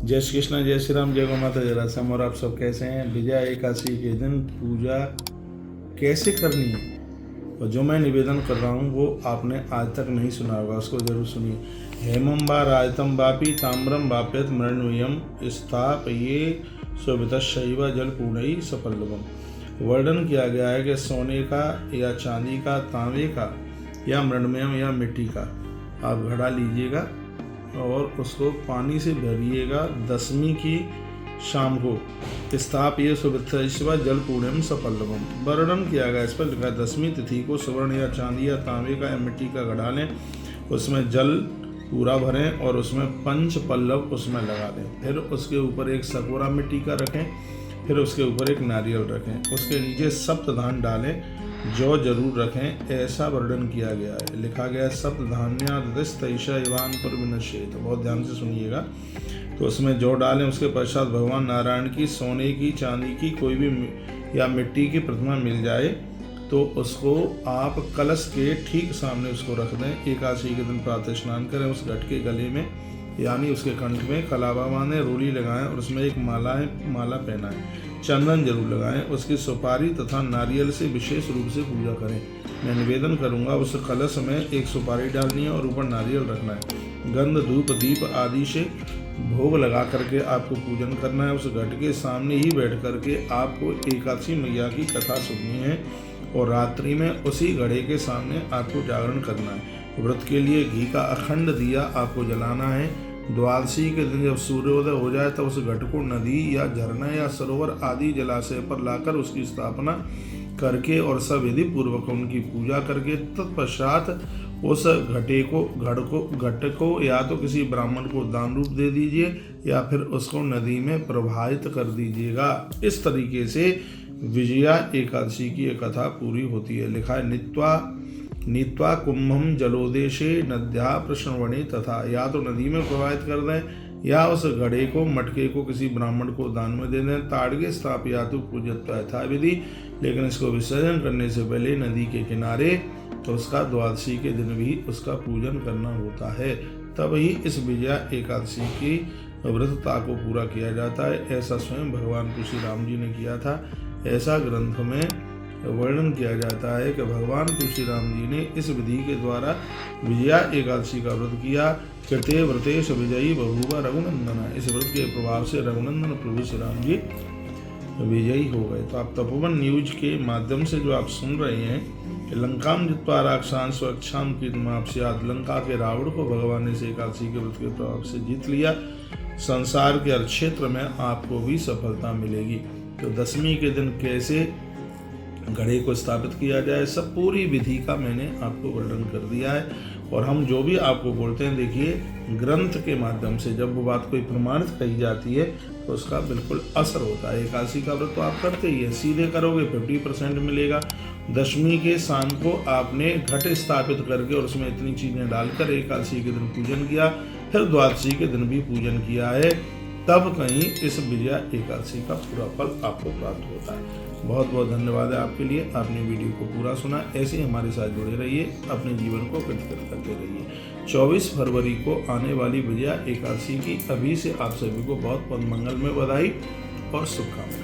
जय श्री कृष्ण, जय श्री राम, जय गौ माता, जय राम। और आप सब कैसे हैं? विजया एकादशी के दिन पूजा कैसे करनी है और जो मैं निवेदन कर रहा हूँ वो आपने आज तक नहीं सुना होगा, उसको जरूर सुनिए। हेमं वा राजतम वापी ताम्रम वाप्यत मृण्मयम स्थापये सुवितशैव जलपूर्णई सपल्लवम। वर्णन किया गया है कि सोने का या चांदी का, तांबे का या मृण्मयम या मिट्टी का आप घड़ा लीजिएगा और उसको पानी से भरिएगा। दशमी की शाम को स्थापये सुवितशैव जलपूर्णम सपल्लवम। वर्णन किया गया, इस पर लिखा है दशमी तिथि को स्वर्ण या चांदी या तांबे का या मिट्टी का घड़ा लें, उसमें जल पूरा भरें और उसमें पंच पल्लव उसमें लगा दें। फिर उसके ऊपर एक सकोरा मिट्टी का रखें, फिर उसके ऊपर एक नारियल रखें, उसके नीचे सप्तधान डालें, जौ जरूर रखें। ऐसा वर्णन किया गया है, लिखा गया है सप्तधान्यादिस्तैषा इवान पर विनश्येत। बहुत ध्यान से सुनिएगा। तो उसमें जौ डालें, उसके पश्चात भगवान नारायण की सोने की, चांदी की, कोई भी या मिट्टी की प्रतिमा मिल जाए तो उसको आप कलश के ठीक सामने उसको रख दें। एकादशी के दिन प्रातः स्नान करें, उस घट के गले में यानी उसके कंठ में कलावा बांधें, रोली लगाएं और उसमें एक माला पहनाएं, चंदन जरूर लगाएं, उसकी सुपारी तथा नारियल से विशेष रूप से पूजा करें। मैं निवेदन करूंगा, उस कलश में एक सुपारी डालनी है और ऊपर नारियल रखना है। गंध, धूप, दीप आदि से भोग लगा करके आपको पूजन करना है। उस घट के सामने ही बैठ करके आपको एकादशी मैया की कथा सुननी है और रात्रि में उसी घड़े के सामने आपको जागरण करना है। व्रत के लिए घी का अखंड दिया आपको जलाना है। द्वादशी के दिन जब सूर्योदय हो जाए तब उस घट को नदी या झरना या सरोवर आदि जलाशय पर लाकर उसकी स्थापना करके और सविधि पूर्वक उनकी पूजा करके तत्पश्चात उस घट को या तो किसी ब्राह्मण को दान रूप दे दीजिए या फिर उसको नदी में प्रवाहित कर दीजिएगा। इस तरीके से विजया एकादशी की एक कथा पूरी होती है। लिखा है नीत्वा कुंभम जलोदेशे नद्या प्रश्नवणी तथा। या तो नदी में प्रवाहित कर दें या उस घड़े को, मटके को किसी ब्राह्मण को दान में दे दें। ताड़गे स्थापयातु पूज्यत्व यथा विधि। लेकिन इसको विसर्जन करने से पहले नदी के किनारे तो उसका द्वादशी के दिन भी उसका पूजन करना होता है। तब ही इस विजया एकादशी की व्रतता को पूरा किया जाता है। ऐसा स्वयं भगवान श्री राम जी ने किया था। ऐसा ग्रंथ में वर्णन किया जाता है कि भगवान श्री राम जी ने इस विधि के द्वारा विजया एकादशी का व्रत किया। कृते व्रतेश विजयी बभूव रघुनंदन। इस व्रत के प्रभाव से रघुनंदन प्रभु श्री राम जी विजयी हो गए। तो आप तपोवन न्यूज के माध्यम से जो आप सुन रहे हैं कि लंकाम जित्वा राक्षसान् स्वरक्षां कीर्तिमाप्स्यात्। लंका के रावण को भगवान ने इस एकादशी के व्रत के प्रभाव से जीत लिया। संसार के हर क्षेत्र में आपको भी सफलता मिलेगी। तो दशमी के दिन कैसे घड़े को स्थापित किया जाए, सब पूरी विधि का मैंने आपको वर्णन कर दिया है। और हम जो भी आपको बोलते हैं, देखिए ग्रंथ के माध्यम से जब वो बात कोई प्रमाणित कही जाती है तो उसका बिल्कुल असर होता है। एकादशी का व्रत तो आप करते ही है, सीधे करोगे 50% मिलेगा। दशमी के शाम को आपने घट स्थापित करके और उसमें इतनी चीज़ें डालकर एकादशी के दिन पूजन किया, फिर द्वादशी के दिन भी पूजन किया है, तब कहीं इस विजया एकादशी का पूरा फल आपको प्राप्त होता है। बहुत बहुत धन्यवाद है आपके लिए। आपने वीडियो को पूरा सुना। ऐसे ही हमारे साथ जुड़े रहिए, अपने जीवन को कृतकृत करते रहिए। 24 फरवरी को आने वाली विजया एकादशी की अभी से आप सभी को बहुत बहुत मंगलमय बधाई और शुभकामनाएं।